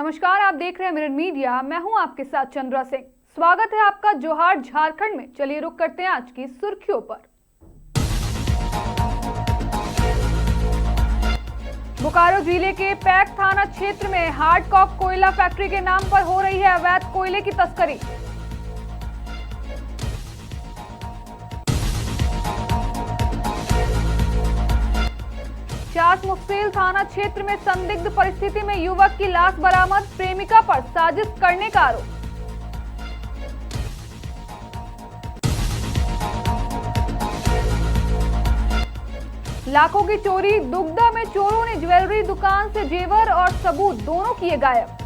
नमस्कार, आप देख रहे हैं मिरर मीडिया। मैं हूं आपके साथ चंद्रा सिंह। स्वागत है आपका जोहार झारखंड में। चलिए रुक करते हैं आज की सुर्खियों पर। बोकारो जिले के पैक थाना क्षेत्र में हार्डकॉक कोयला फैक्ट्री के नाम पर हो रही है अवैध कोयले की तस्करी। चास मुफस्सिल थाना क्षेत्र में संदिग्ध परिस्थिति में युवक की लाश बरामद। प्रेमिका पर साजिश करने का आरोप। लाखों की चोरी। दुग्धा में चोरों ने ज्वेलरी दुकान से जेवर और सबूत दोनों किए गायब।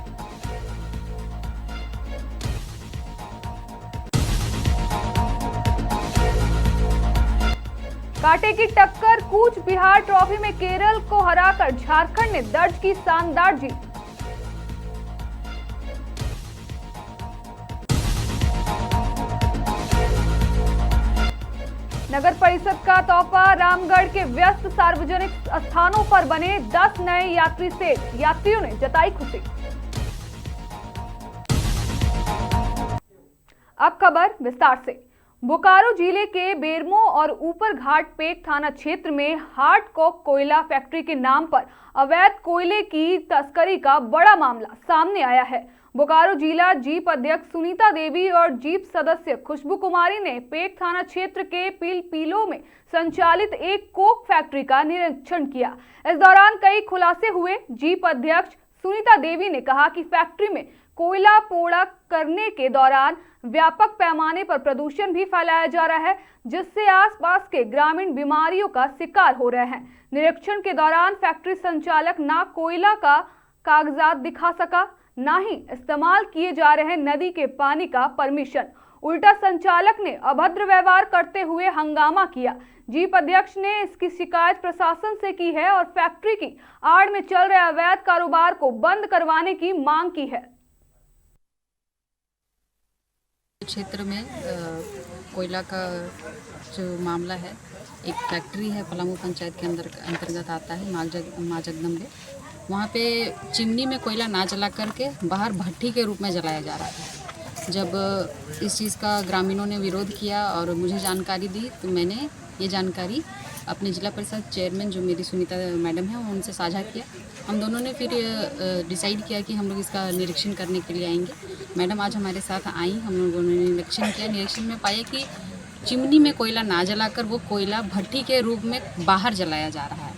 कांटे की टक्कर। कूच बिहार ट्रॉफी में केरल को हराकर झारखंड ने दर्ज की शानदार जीत। नगर परिषद का तोहफा। रामगढ़ के व्यस्त सार्वजनिक स्थानों पर बने 10 नए यात्री सेट। यात्रियों ने जताई खुशी। अब खबर विस्तार से। बोकारो जिले के बेरमो और ऊपर घाट पेक थाना क्षेत्र में हार्डकॉक कोयला फैक्ट्री के नाम पर अवैध कोयले की तस्करी का बड़ा मामला सामने आया है। बोकारो जिला जीप अध्यक्ष सुनीता देवी और जीप सदस्य खुशबू कुमारी ने पेक थाना क्षेत्र के पीलों में संचालित एक कोक फैक्ट्री का निरीक्षण किया। इस दौरान कई खुलासे हुए। जीप अध्यक्ष सुनीता देवी ने कहा कि फैक्ट्री में कोयला पोड़ा करने के दौरान व्यापक पैमाने पर प्रदूषण भी फैलाया जा रहा है, जिससे आसपास के ग्रामीण बीमारियों का शिकार हो रहे हैं। निरीक्षण के दौरान फैक्ट्री संचालक ना कोयला का कागजात दिखा सका, ना ही इस्तेमाल किए जा रहे नदी के पानी का परमिशन। उल्टा संचालक ने अभद्र व्यवहार करते हुए हंगामा किया। जीप अध्यक्ष ने इसकी शिकायत प्रशासन से की है और फैक्ट्री की आड़ में चल रहे अवैध कारोबार को बंद करवाने की मांग की है। क्षेत्र में कोयला का जो मामला है, एक फैक्ट्री है पलामू पंचायत के अंतर्गत आता है माँ जगदम्बे। वहाँ पे चिमनी में कोयला ना जला करके बाहर भट्टी के रूप में जलाया जा रहा है। जब इस चीज़ का ग्रामीणों ने विरोध किया और मुझे जानकारी दी तो मैंने ये जानकारी अपने जिला परिषद चेयरमैन जो मेरी सुनीता मैडम है उनसे साझा किया। हम दोनों ने फिर डिसाइड किया कि हम लोग इसका निरीक्षण करने के लिए आएंगे। मैडम आज हमारे साथ आई। हम लोगों ने निरीक्षण किया। निरीक्षण में पाया कि चिमनी में कोयला ना जलाकर वो कोयला भट्टी के रूप में बाहर जलाया जा रहा है,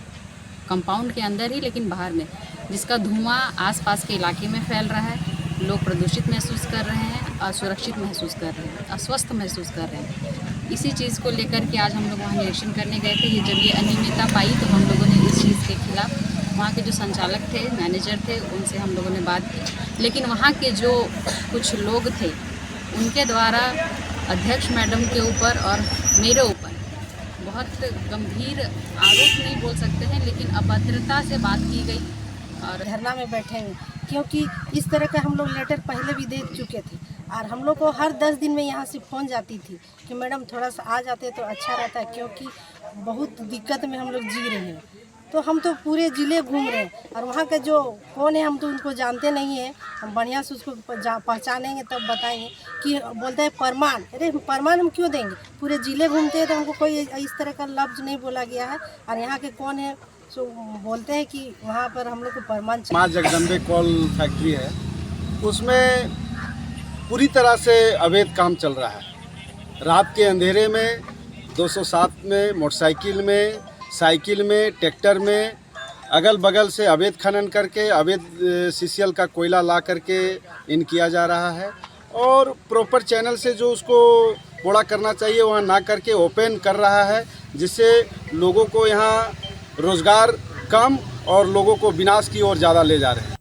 कंपाउंड के अंदर ही लेकिन बाहर में, जिसका धुआं आसपास के इलाके में फैल रहा है। लोग प्रदूषित महसूस कर रहे हैं, असुरक्षित महसूस कर रहे हैं, अस्वस्थ महसूस कर रहे हैं। इसी चीज़ को लेकर के आज हम लोग वहाँ निरीक्षण करने गए थे। जब ये अनियमितता पाई तो हम लोगों ने इस चीज़ के खिलाफ वहाँ के जो संचालक थे, मैनेजर थे, उनसे हम लोगों ने बात की। लेकिन वहाँ के जो कुछ लोग थे उनके द्वारा अध्यक्ष मैडम के ऊपर और मेरे ऊपर बहुत गंभीर आरोप नहीं बोल सकते हैं, लेकिन अभद्रता से बात की गई। और धरना में बैठेंगे क्योंकि इस तरह का हम लोग लेटर पहले भी दे चुके थे और हम लोग को हर 10 दिन में यहाँ से फ़ोन जाती थी कि मैडम थोड़ा सा आ जाते तो अच्छा रहता है, क्योंकि बहुत दिक्कत में हम लोग जी रहे हैं। तो हम तो पूरे ज़िले घूम रहे हैं और वहाँ का जो कौन है हम तो उनको जानते नहीं हैं। हम बढ़िया से उसको पहचानेंगे तब बताएंगे। कि बोलते हैं प्रमाण। अरे प्रमाण हम क्यों देंगे? पूरे ज़िले घूमते हैं तो हमको कोई इस तरह का लफ्ज़ नहीं बोला गया है। और यहाँ के कौन है सो बोलते हैं कि वहाँ पर हम लोग को प्रमाण। माँ जगदम्बे कोल फैक्ट्री है, उसमें पूरी तरह से अवैध काम चल रहा है। रात के अंधेरे में 207 में मोटरसाइकिल में, साइकिल में, ट्रैक्टर में अगल बगल से अवैध खनन करके अवैध सीसीएल का कोयला ला करके इन किया जा रहा है। और प्रॉपर चैनल से जो उसको पोड़ा करना चाहिए वहाँ ना करके ओपन कर रहा है, जिससे लोगों को यहाँ रोज़गार कम और लोगों को विनाश की ओर ज़्यादा ले जा रहे हैं।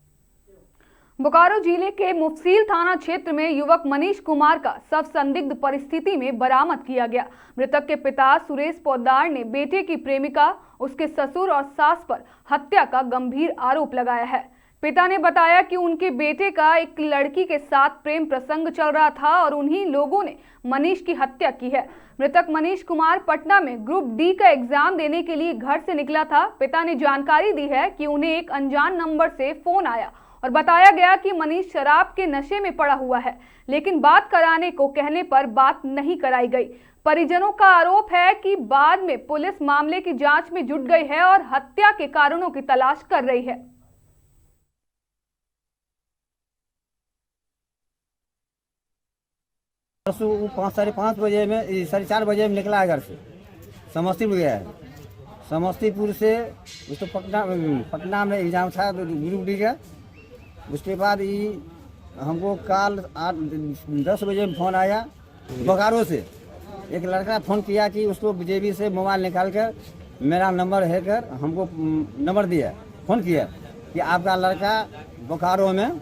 बोकारो जिले के मुफस्सिल थाना क्षेत्र में युवक मनीष कुमार का शव संदिग्ध परिस्थिति में बरामद किया गया। मृतक के पिता सुरेश पोद्दार ने बेटे की प्रेमिका, उसके ससुर और सास पर हत्या का गंभीर आरोप लगाया है। पिता ने बताया कि उनके बेटे का एक लड़की के साथ प्रेम प्रसंग चल रहा था और उन्हीं लोगों ने मनीष की हत्या की है। मृतक मनीष कुमार पटना में ग्रुप डी का एग्जाम देने के लिए घर से निकला था। पिता ने जानकारी दी है कि उन्हें एक अनजान नंबर से फोन आया और बताया गया कि मनीष शराब के नशे में पड़ा हुआ है, लेकिन बात कराने को कहने पर बात नहीं कराई गई। परिजनों का आरोप है कि बाद में पुलिस मामले की जांच में जुट गई है और हत्या के कारणों की तलाश कर रही है। परसों 5:30 बजे में 4:30 बजे में निकला है घर से, समस्तीपुर गया है। समस्तीपुर से उसको पटना में एग्जाम था ग्रुप डी का। उसके बाद ये हमको कल 10 बजे में फ़ोन आया बोकारो से। एक लड़का फ़ोन किया कि उसको जेबी से मोबाइल निकाल कर मेरा नंबर है कर हमको नंबर दिया, फ़ोन किया कि आपका लड़का बोकारो में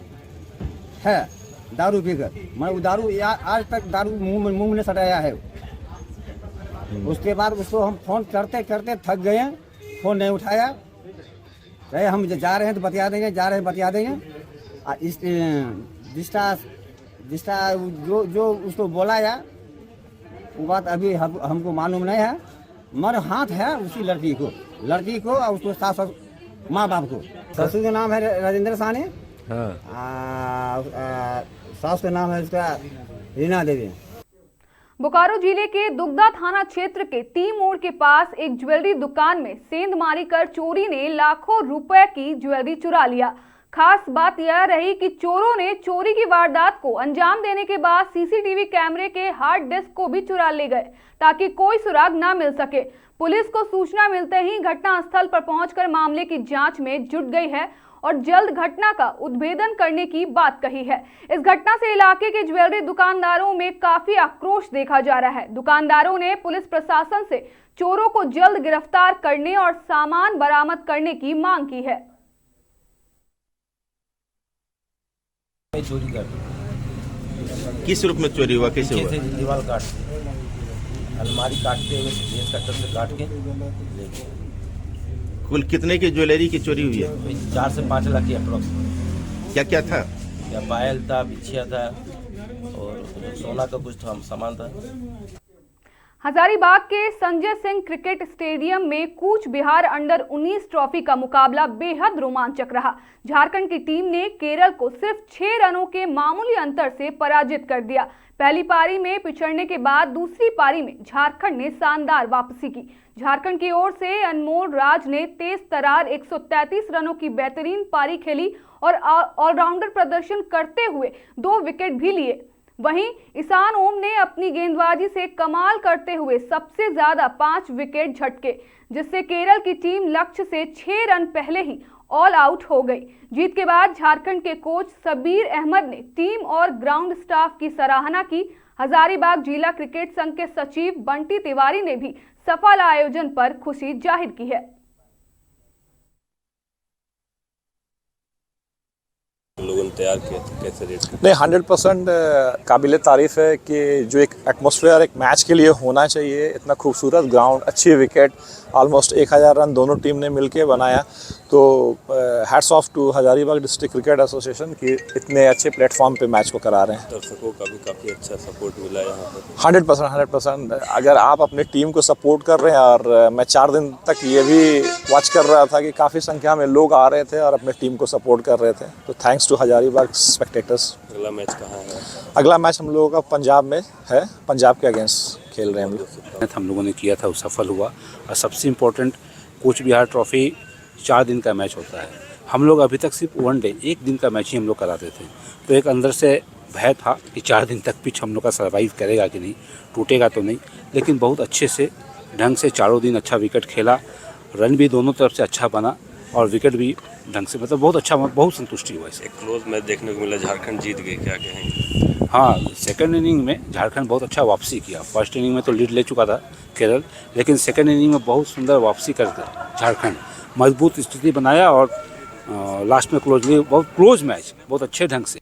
है दारू पीकर। मैं वो दारू आज तक दारू मुंह में सटाया है। उसके बाद उसको हम फ़ोन करते करते थक गए, फ़ोन नहीं उठाया। कहे हम जा रहे हैं तो बतिया देंगे, जा रहे हैं बतिया देंगे। इस जिसका जो उसको बोला या वो बात अभी हमको मालूम नहीं है। मर हाथ है उसी लड़की को और उसको सास माँ बाप को। ससुर का नाम है राजेंद्र साहनी, सास का नाम है उसका रीना देवी। बोकारो जिले के दुगदा थाना क्षेत्र के टी मोड़ के पास एक ज्वेलरी दुकान में सेंध मारी कर चोरी ने लाखों रुपए की ज्वेलरी चुरा लिया। खास बात यह रही कि चोरों ने चोरी की वारदात को अंजाम देने के बाद सीसीटीवी कैमरे के हार्ड डिस्क को भी चुरा ले गए ताकि कोई सुराग न मिल सके। पुलिस को सूचना मिलते ही घटनास्थल पर पहुंचकर मामले की जांच में जुट गई है और जल्द घटना का उद्भेदन करने की बात कही है। इस घटना से इलाके के ज्वेलरी दुकानदारों में काफी आक्रोश देखा जा रहा है। दुकानदारों ने पुलिस प्रशासन से चोरों को जल्द गिरफ्तार करने और सामान बरामद करने की मांग की है। चोरी कर किस रूप में चोरी हुआ, कैसे हुआ? दीवार काट अलमारी काटते हुए कटर से काट के ले गए। कुल कितने की ज्वेलरी की चोरी हुई है? 4 से 5 लाख की अप्रोक्स। क्या क्या था? या पायल था, बिछिया था और सोना का कुछ सामान था। हजारीबाग के संजय सिंह क्रिकेट स्टेडियम में कूच बिहार अंडर 19 ट्रॉफी का मुकाबला बेहद रोमांचक रहा। झारखंड की टीम ने केरल को सिर्फ 6 रनों के मामूली अंतर से पराजित कर दिया। पहली पारी में पिछड़ने के बाद दूसरी पारी में झारखंड ने शानदार वापसी की। झारखंड की ओर से अनमोल राज ने तेज तरार 133 रनों की बेहतरीन पारी खेली और ऑलराउंडर प्रदर्शन करते हुए 2 विकेट भी लिए। वहीं ईशान ओम ने अपनी गेंदबाजी से कमाल करते हुए सबसे ज्यादा 5 विकेट झटके, जिससे केरल की टीम लक्ष्य से 6 रन पहले ही ऑल आउट हो गई। जीत के बाद झारखंड के कोच सबीर अहमद ने टीम और ग्राउंड स्टाफ की सराहना की। हजारीबाग जिला क्रिकेट संघ के सचिव बंटी तिवारी ने भी सफल आयोजन पर खुशी जाहिर की है। लोगों ने तैयार किया था, कैसे रेट? नहीं, 100% काबिल तारीफ़ है कि जो एक एटमॉस्फेयर एक मैच के लिए होना चाहिए, इतना खूबसूरत ग्राउंड, अच्छी विकेट, ऑलमोस्ट 1000 रन दोनों टीम ने मिलके बनाया। तो hats off to Hazaribagh district cricket association कि इतने अच्छे प्लेटफॉर्म पे मैच को करा रहे हैं। दर्शकों का भी काफ़ी अच्छा सपोर्ट मिला यहाँ पर। 100% अगर आप अपनी टीम को सपोर्ट कर रहे हैं, और मैं 4 दिन तक ये भी वॉच कर रहा था कि काफ़ी संख्या में लोग आ रहे थे और अपने टीम को सपोर्ट कर रहे थे, तो थैंक्स टू हजारीबाग स्पेक्टेटर्स। अगला मैच कहाँ है? अगला मैच हम लोगों का पंजाब में है, पंजाब के अगेंस्ट खेल रहे हैं हम लोग। हम लोगों ने किया था वो सफल हुआ। और सबसे इम्पोर्टेंट, कूच बिहार ट्रॉफी 4 दिन का मैच होता है। हम लोग अभी तक सिर्फ 1 डे 1 दिन का मैच ही हम लोग कराते थे, तो एक अंदर से भय था कि 4 दिन तक पिच हम लोग का सर्वाइव करेगा कि नहीं, टूटेगा तो नहीं। लेकिन बहुत अच्छे से ढंग से चारों दिन अच्छा विकेट खेला, रन भी दोनों तरफ से अच्छा बना और विकेट भी ढंग से, मतलब बहुत अच्छा, बहुत संतुष्टि हुआ इसे। एक क्लोज मैच देखने को मिला, झारखंड जीत गई, क्या कहेंगे? हाँ, सेकंड इनिंग में झारखंड बहुत अच्छा वापसी किया। फर्स्ट इनिंग में तो लीड ले चुका था केरल, लेकिन सेकंड इनिंग में बहुत सुंदर वापसी करके झारखंड मजबूत स्थिति बनाया और लास्ट में बहुत क्लोज मैच, बहुत अच्छे ढंग से।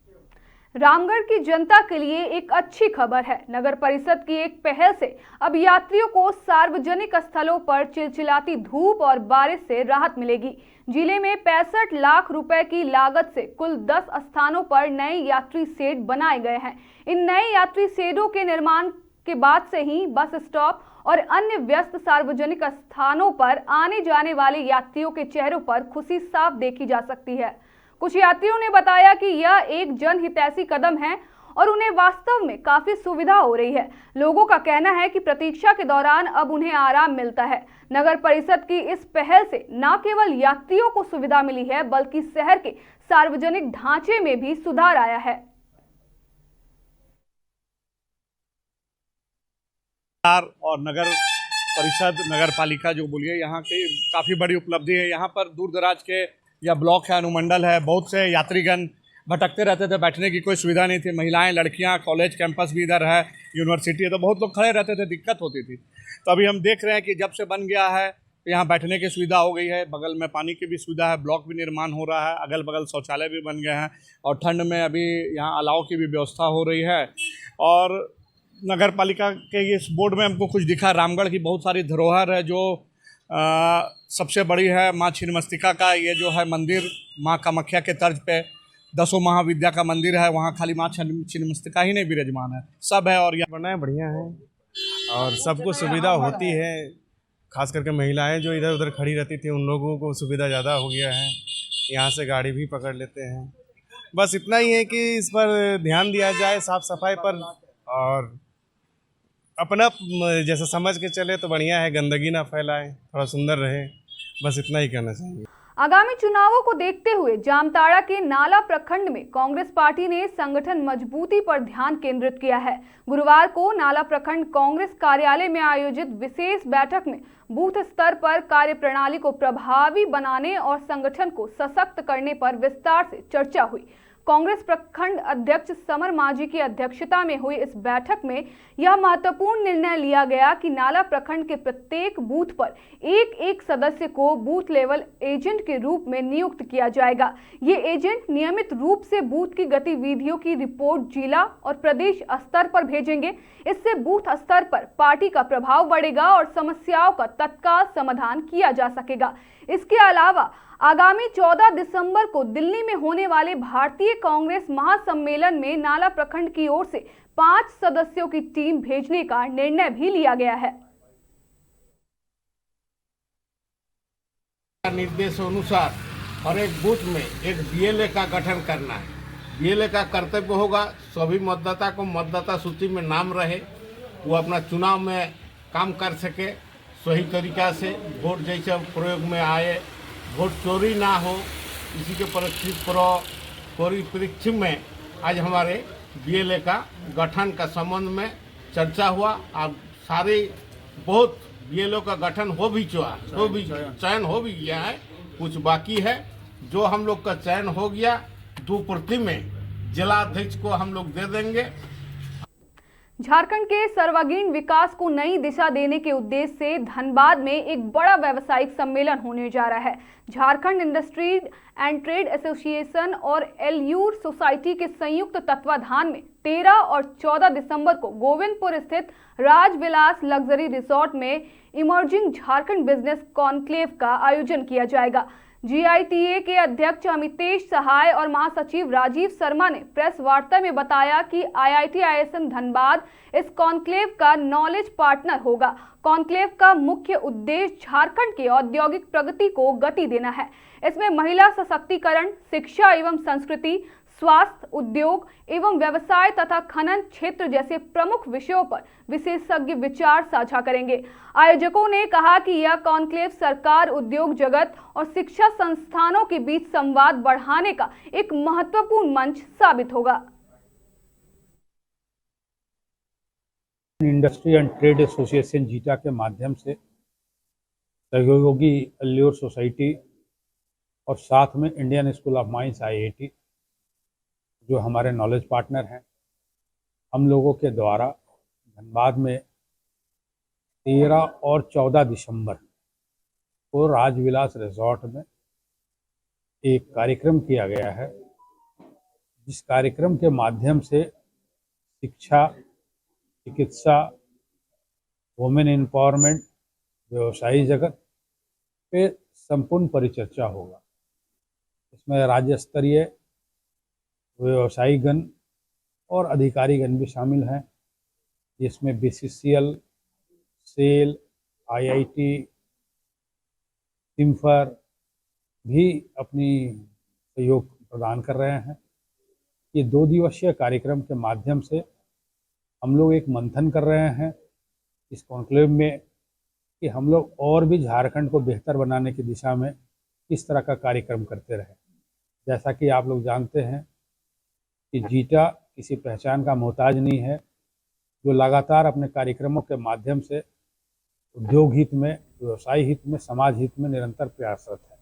रामगढ़ की जनता के लिए एक अच्छी खबर है। नगर परिषद की एक पहल से अब यात्रियों को सार्वजनिक स्थलों पर चिलचिलाती धूप और बारिश से राहत मिलेगी। जिले में 65 लाख रुपए की लागत से कुल 10 स्थानों पर नए यात्री शेड बनाए गए हैं। इन नए यात्री शेडों के निर्माण के बाद से ही बस स्टॉप और अन्य व्यस्त सार्वजनिक स्थानों पर आने जाने वाले यात्रियों के चेहरों पर खुशी साफ देखी जा सकती है। कुछ यात्रियों ने बताया कि यह एक जनहितैषी कदम है और उन्हें वास्तव में काफी सुविधा हो रही है। लोगों का कहना है कि प्रतीक्षा के दौरान अब उन्हें आराम मिलता है। नगर परिषद की इस पहल से न केवल यात्रियों को सुविधा मिली है, बल्कि शहर के सार्वजनिक ढांचे में भी सुधार आया है। और नगर परिषद, नगर पालिका जो बोलिए, यहाँ की काफ़ी बड़ी उपलब्धि है। यहाँ पर दूर दराज के या ब्लॉक है, अनुमंडल है, बहुत से यात्रीगण भटकते रहते थे, बैठने की कोई सुविधा नहीं थी। महिलाएं, लड़कियां, कॉलेज कैंपस भी इधर है, यूनिवर्सिटी है, तो बहुत लोग खड़े रहते थे, दिक्कत होती थी। तो अभी हम देख रहे हैं कि जब से बन गया है यहाँ बैठने की सुविधा हो गई है, बगल में पानी की भी सुविधा है, ब्लॉक भी निर्माण हो रहा है, अगल बगल शौचालय भी बन गए हैं और ठंड में अभी यहाँ अलाव की भी व्यवस्था हो रही है। और नगर पालिका के इस बोर्ड में हमको कुछ दिखा, रामगढ़ की बहुत सारी धरोहर है, जो सबसे बड़ी है माँ छिन्नमस्तिका का ये जो है मंदिर, माँ कामाख्या के तर्ज पे 10 महाविद्या का मंदिर है। वहाँ खाली माँ छिन्नमस्तिका ही नहीं विराजमान है, सब है। और यहाँ बनाए बढ़िया है और सबको सुविधा होती है, खास करके महिलाएं जो इधर उधर खड़ी रहती थी उन लोगों को सुविधा ज़्यादा हो गया है। यहाँ से गाड़ी भी पकड़ लेते हैं। बस इतना ही है कि इस पर ध्यान दिया जाए, साफ सफाई पर, और अपना जैसा समझ के चले तो बढ़िया है, गंदगी ना फैलाए, थोड़ा सुंदर रहे, बस इतना ही कहना चाहिए। आगामी चुनावों को देखते हुए जामताड़ा के नाला प्रखंड में कांग्रेस पार्टी ने संगठन मजबूती पर ध्यान केंद्रित किया है। गुरुवार को नाला प्रखंड कांग्रेस कार्यालय में आयोजित विशेष बैठक में बूथ स्तर पर कार्यप्रणाली को प्रभावी बनाने और संगठन को सशक्त करने पर विस्तार से चर्चा हुई। कांग्रेस प्रखंड अध्यक्ष समर मांझी की अध्यक्षता में हुई इस बैठक में यह महत्वपूर्ण निर्णय लिया गया कि नाला प्रखंड के प्रत्येक बूथ पर एक सदस्य को बूथ लेवल एजेंट के रूप में नियुक्त किया जाएगा। ये एजेंट नियमित रूप से बूथ की गतिविधियों की रिपोर्ट जिला और प्रदेश स्तर पर भेजेंगे। इससे बूथ स्तर पर पार्टी का प्रभाव बढ़ेगा और समस्याओं का तत्काल समाधान किया जा सकेगा। इसके अलावा आगामी 14 दिसंबर को दिल्ली में होने वाले भारतीय कांग्रेस महासम्मेलन में नाला प्रखंड की ओर से 5 सदस्यों की टीम भेजने का निर्णय भी लिया गया है। निर्देशानुसार हर एक बूथ में एक बीएलए का गठन करना है। बीएलए का कर्तव्य होगा सभी मतदाता को मतदाता सूची में नाम रहे, वो अपना चुनाव में काम कर सके, सही तरीका से वोट जैसे प्रयोग में आए, वोट चोरी ना हो, इसी के परिप्रेक्ष्य में आज हमारे बीएलए का गठन का संबंध में चर्चा हुआ। अब सारे बहुत बीएलओ का गठन हो भी चयन हो भी गया है, कुछ बाकी है। जो हम लोग का चयन हो गया 2 प्रति में जिलाध्यक्ष को हम लोग दे देंगे। झारखंड के सर्वांगीण विकास को नई दिशा देने के उद्देश्य से धनबाद में एक बड़ा व्यावसायिक सम्मेलन होने जा रहा है। Jharkhand industry and trade association और एल्यूर सोसाइटी के संयुक्त तत्वाधान में 13 और 14 दिसंबर को गोविंदपुर स्थित राजविलास लग्जरी रिसोर्ट में इमर्जिंग झारखंड बिजनेस कॉन्क्लेव का आयोजन किया जाएगा। जीआईटीए के अध्यक्ष अमितेश सहाय और महासचिव राजीव शर्मा ने प्रेस वार्ता में बताया कि IIT-ISM धनबाद इस कॉन्क्लेव का नॉलेज पार्टनर होगा। कॉन्क्लेव का मुख्य उद्देश्य झारखंड की औद्योगिक प्रगति को गति देना है। इसमें महिला सशक्तिकरण, शिक्षा एवं संस्कृति, स्वास्थ्य, उद्योग एवं व्यवसाय तथा खनन क्षेत्र जैसे प्रमुख विषयों पर विशेषज्ञ विचार साझा करेंगे। आयोजकों ने कहा कि यह कॉन्क्लेव सरकार, उद्योग जगत और शिक्षा संस्थानों के बीच संवाद बढ़ाने का एक महत्वपूर्ण मंच साबित होगा। Industry and trade association zeta के माध्यम से सहयोगी एल्यूर सोसाइटी और साथ में Indian school of mines IIT जो हमारे नॉलेज पार्टनर हैं, हम लोगों के द्वारा धनबाद में 13 और 14 दिसंबर को राजविलास रिजॉर्ट में एक कार्यक्रम किया गया है, जिस कार्यक्रम के माध्यम से शिक्षा, चिकित्सा, वुमेन एम्पावरमेंट, व्यवसायी जगत पे संपूर्ण परिचर्चा होगा। इसमें राज्य स्तरीय व्यवसायीगण और अधिकारीगण भी शामिल हैं, जिसमें BCCL, सेल, IIT, सिम्फर भी अपनी सहयोग प्रदान कर रहे हैं। ये 2 दिवसीय कार्यक्रम के माध्यम से हम लोग एक मंथन कर रहे हैं इस कॉन्क्लेव में कि हम लोग और भी झारखंड को बेहतर बनाने की दिशा में किस तरह का कार्यक्रम करते रहे। जैसा कि आप लोग जानते हैं कि जीटा किसी पहचान का मोहताज नहीं है, जो लगातार अपने कार्यक्रमों के माध्यम से उद्योग हित में, व्यवसाय हित में, समाज हित में निरंतर प्रयासरत है।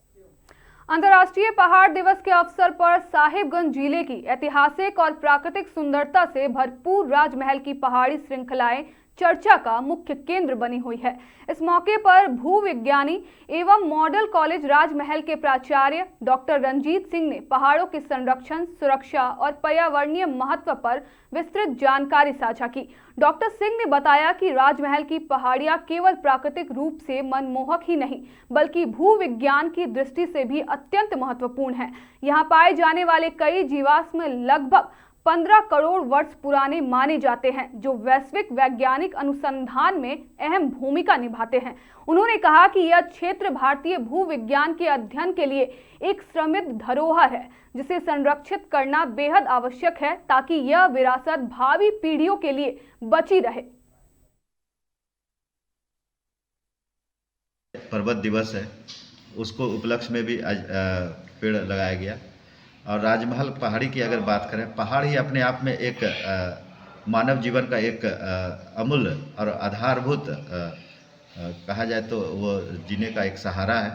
अंतर्राष्ट्रीय पहाड़ दिवस के अवसर पर साहिबगंज जिले की ऐतिहासिक और प्राकृतिक सुंदरता से भरपूर राजमहल की पहाड़ी श्रृंखलाएं चर्चा का मुख्य केंद्र बनी हुई है। इस मौके पर भूविज्ञानी एवं मॉडल कॉलेज राजमहल के प्राचार्य डॉक्टर रंजीत सिंह ने पहाड़ों के संरक्षण, सुरक्षा और पर्यावरणीय महत्व पर विस्तृत जानकारी साझा की। डॉक्टर सिंह ने बताया कि राजमहल की पहाड़ियां केवल प्राकृतिक रूप से मनमोहक ही नहीं बल्कि भूविज्ञान की दृष्टि से भी अत्यंत महत्वपूर्ण है। यहाँ पाए जाने वाले कई जीवाश्म लगभग 15 करोड़ वर्ष पुराने माने जाते हैं, जो वैश्विक वैज्ञानिक अनुसंधान में अहम भूमिका निभाते हैं। उन्होंने कहा कि यह क्षेत्र भारतीय भूविज्ञान के अध्ययन के लिए एक समृद्ध धरोहर है, जिसे संरक्षित करना बेहद आवश्यक है ताकि यह विरासत भावी पीढ़ियों के लिए बची रहे। पर्वत दिवस है, उसको उपलक्ष्य में भी आज पेड़ लगाया गया। और राजमहल पहाड़ी की अगर बात करें, पहाड़ ही अपने आप में एक मानव जीवन का एक अमूल्य और आधारभूत कहा जाए तो वो जीने का एक सहारा है।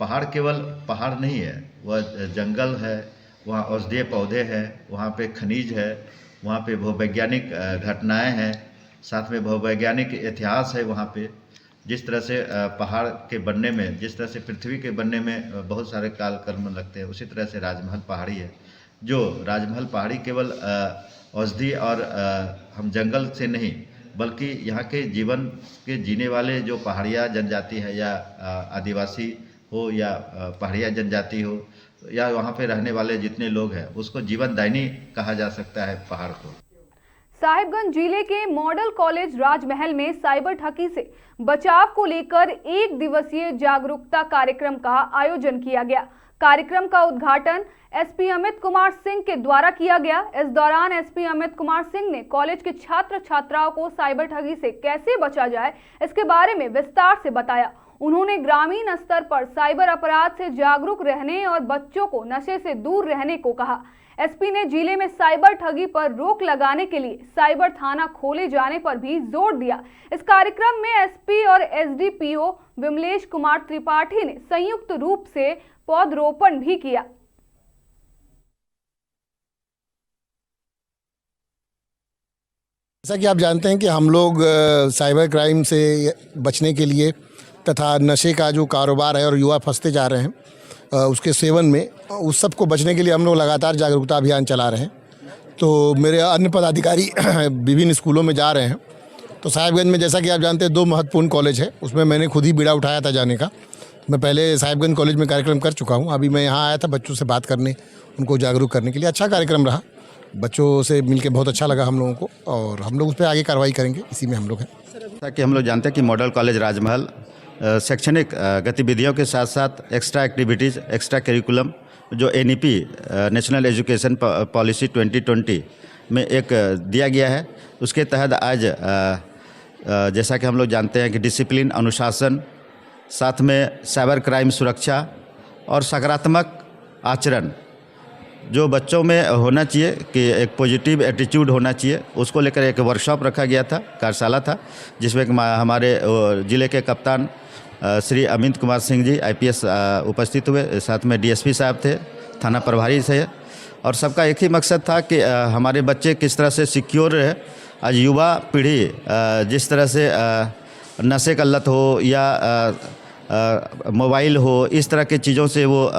पहाड़ केवल पहाड़ नहीं है, वह जंगल है, वहाँ औषधीय पौधे हैं, वहाँ पे खनिज है, वहाँ पे भूवैज्ञानिक घटनाएं हैं, साथ में भूवैज्ञानिक इतिहास है। वहाँ पे जिस तरह से पहाड़ के बनने में, जिस तरह से पृथ्वी के बनने में बहुत सारे कालक्रम लगते हैं, उसी तरह से राजमहल पहाड़ी है। जो राजमहल पहाड़ी केवल औषधि और हम जंगल से नहीं बल्कि यहाँ के जीवन के जीने वाले जो पहाड़िया जनजाति है या आदिवासी हो या पहाड़िया जनजाति हो या वहाँ पे रहने वाले जितने लोग हैं, उसको जीवनदायिनी कहा जा सकता है पहाड़ को। साहिबगंज जिले के मॉडल कॉलेज राजमहल में साइबर ठगी से बचाव को लेकर 1 दिवसीय जागरूकता कार्यक्रम का आयोजन किया गया। कार्यक्रम का उद्घाटन एसपी अमित कुमार सिंह के द्वारा किया गया। इस दौरान एसपी अमित कुमार सिंह ने कॉलेज के छात्र छात्राओं को साइबर ठगी से कैसे बचा जाए इसके बारे में विस्तार से बताया। उन्होंने ग्रामीण स्तर पर साइबर अपराध से जागरूक रहने और बच्चों को नशे से दूर रहने को कहा। एसपी ने जिले में साइबर ठगी पर रोक लगाने के लिए साइबर थाना खोले जाने पर भी जोर दिया। इस कार्यक्रम में एसपी और एसडीपीओ विमलेश कुमार त्रिपाठी ने संयुक्त रूप से पौधरोपण भी किया। जैसा कि आप जानते हैं कि हम लोग साइबर क्राइम से बचने के लिए तथा नशे का जो कारोबार है और युवा फंसते जा रहे हैं उसके सेवन में, उस सब को बचने के लिए हम लोग लगातार जागरूकता अभियान चला रहे हैं। तो मेरे अन्य पदाधिकारी विभिन्न स्कूलों में जा रहे हैं। तो साहिबगंज में जैसा कि आप जानते हैं 2 महत्वपूर्ण कॉलेज है, उसमें मैंने खुद ही बीड़ा उठाया था जाने का। मैं पहले साहिबगंज कॉलेज में कार्यक्रम कर चुका हूँ, अभी मैं यहाँ आया था बच्चों से बात करने, उनको जागरूक करने के लिए। अच्छा कार्यक्रम रहा, बच्चों से मिलकर बहुत अच्छा लगा हम लोगों को और हम लोग उस पर आगे कार्रवाई करेंगे, इसी में हम लोग हैं। ताकि हम लोग जानते हैं कि मॉडल कॉलेज राजमहल शैक्षणिक गतिविधियों के साथ साथ एक्स्ट्रा एक्टिविटीज़, एक्स्ट्रा करिकुलम जो एनईपी नेशनल एजुकेशन पॉलिसी 2020 में एक दिया गया है, उसके तहत आज जैसा कि हम लोग जानते हैं कि डिसिप्लिन, अनुशासन, साथ में साइबर क्राइम सुरक्षा और सकारात्मक आचरण जो बच्चों में होना चाहिए कि एक पॉजिटिव एटीट्यूड होना चाहिए, उसको लेकर एक वर्कशॉप रखा गया था, कार्यशाला था, जिसमें हमारे ज़िले के कप्तान श्री अमित कुमार सिंह जी आईपीएस उपस्थित हुए, साथ में डीएसपी साहब थे, थाना प्रभारी थे और सबका एक ही मकसद था कि हमारे बच्चे किस तरह से सिक्योर रहे। आज युवा पीढ़ी जिस तरह से नशे का लत हो या मोबाइल हो, इस तरह की चीज़ों से वो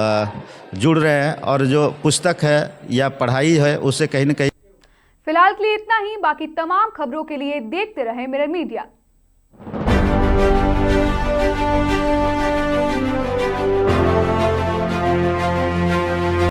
जुड़ रहे हैं और जो पुस्तक है या पढ़ाई है उससे कहीं न कहीं। फिलहाल के लिए इतना ही। बाकी तमाम खबरों के लिए देखते रहें मिरर मीडिया।